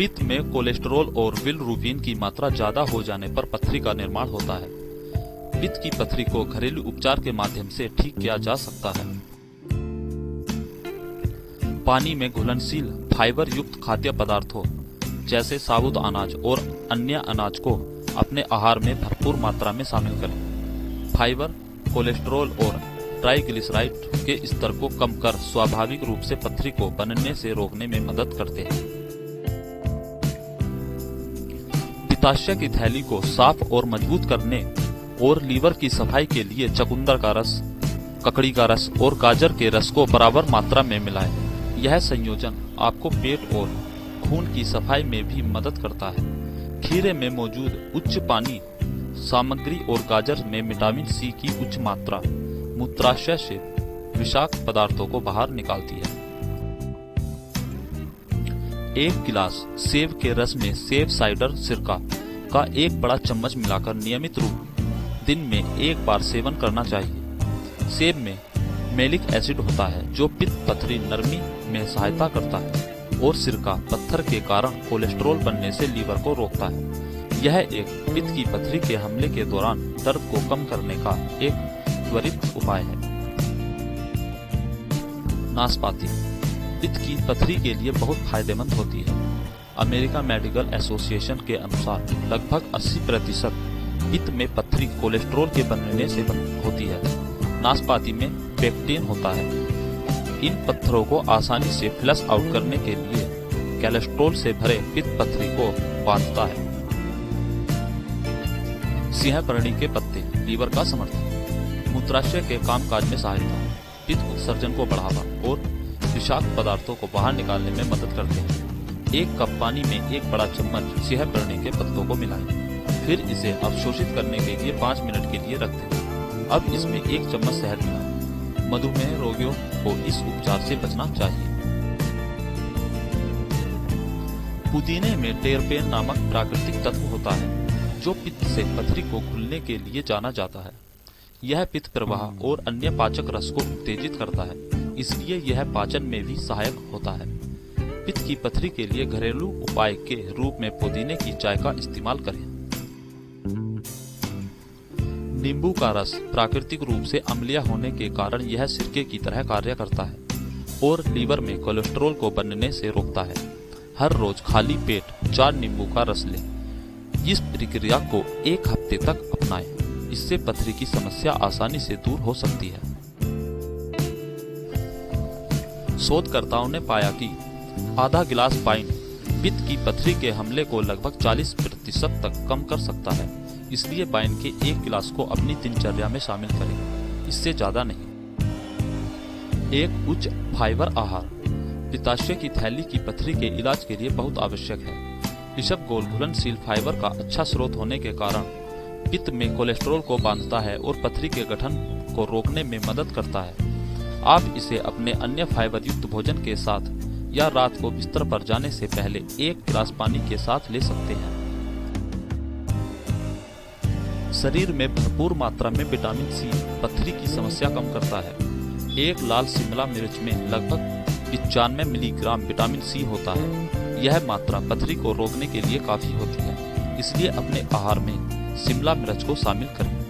पित्त में कोलेस्टेरॉल और बिलिरुबिन की मात्रा ज्यादा हो जाने पर पथरी का निर्माण होता है। पित्त की पथरी को घरेलू उपचार के माध्यम से ठीक किया जा सकता है। पानी में घुलनशील फाइबर युक्त खाद्य पदार्थों जैसे साबुत अनाज और अन्य अनाज को अपने आहार में भरपूर मात्रा में शामिल करें। फाइबर कोलेस्टेरॉल और ट्राइग्लिसराइड के स्तर को कम कर स्वाभाविक रूप से पथरी को बनने से रोकने में मदद करते हैं। पित्ताशय की थैली को साफ और मजबूत करने और लीवर की सफाई के लिए चुकंदर का रस, ककड़ी का रस और गाजर के रस को बराबर मात्रा में मिलाएं। यह संयोजन आपको पेट और खून की सफाई में भी मदद करता है। खीरे में मौजूद उच्च पानी सामग्री और गाजर में विटामिन सी की उच्च मात्रा मूत्राशय से विषाक्त पदार्थों को बाहर निकालती है। 1 गिलास सेब के रस में सेब साइडर सिरका का 1 बड़ा चम्मच मिलाकर नियमित रूप दिन में 1 बार सेवन करना चाहिए। सेब में मैलिक एसिड होता है जो पित्त पथरी नरमी में सहायता करता है और सिरका पत्थर के कारण कोलेस्टेरॉल बनने से लीवर को रोकता है। यह एक पित्त की पथरी के हमले के दौरान दर्द को कम करने का एक त्वरित उपाय है। नाशपाती पित्त की पथरी के लिए बहुत फायदेमंद होती है। अमेरिका मेडिकल एसोसिएशन के अनुसार लगभग 80% पित्त में पथरी कोलेस्टेरॉल के बनने से होती है। नाशपाती में पेक्टिन होता है। इन पत्थरों को आसानी से फ्लश आउट करने के लिए कोलेस्टेरॉल से भरे पित्त पथरी को बांधता है। सिंहकर्णी के पत्ते लीवर का समर्थन, मूत्राशय के कामकाज में सहायता, पित्त उत्सर्जन को बढ़ावा और विषाक्त पदार्थों को बाहर निकालने में मदद करते हैं। 1 कप पानी में 1 बड़ा चम्मच सिंहकर्णी के पत्तों को मिलाएं, फिर इसे अवशोषित करने के लिए 5 मिनट के लिए रख दें। अब इसमें 1 चम्मच शहद मिलाएं। मधुमेह रोगियों को इस उपचार से बचना चाहिए। पुदीने में टेरपेन नामक प्राकृतिक तत्व होता है जो पित्त से पथरी को खुलने के लिए जाना जाता है। यह पित्त प्रवाह और अन्य पाचक रस को उत्तेजित करता है, इसलिए यह पाचन में भी सहायक होता है। पित्त की पथरी के लिए घरेलू उपाय के रूप में पुदीने की चाय का इस्तेमाल करें। नींबू का रस प्राकृतिक रूप से अम्लीय होने के कारण यह सिरके की तरह कार्य करता है और लीवर में कोलेस्टेरॉल को बनने से रोकता है। हर रोज खाली पेट 4 नींबू का रस लें। इस प्रक्रिया को 1 हफ्ते तक अपनाएं। इससे पथरी की समस्या आसानी से दूर हो सकती है। शोधकर्ताओं ने पाया कि आधा गिलास वाइन पित्त की पथरी के हमले को लगभग 40% तक कम कर सकता है। इसलिए वाइन के 1 गिलास को अपनी दिनचर्या में शामिल करें, इससे ज्यादा नहीं। एक उच्च फाइबर आहार पित्ताशय की थैली की पथरी के इलाज के लिए बहुत आवश्यक है। इसबगोल घुलनशील फाइबर का अच्छा स्रोत होने के कारण पित्त में कोलेस्टेरॉल को बांधता है और पथरी के गठन को रोकने में मदद करता है। आप इसे अपने अन्य फाइबर युक्त भोजन के साथ या रात को बिस्तर पर जाने से पहले 1 गिलास पानी के साथ ले सकते हैं। शरीर में भरपूर मात्रा में विटामिन सी पथरी की समस्या कम करता है। 1 लाल शिमला मिर्च में लगभग 95 मिलीग्राम विटामिन सी होता है। यह मात्रा पथरी को रोकने के लिए काफी होती है, इसलिए अपने आहार में शिमला मिर्च को शामिल करें।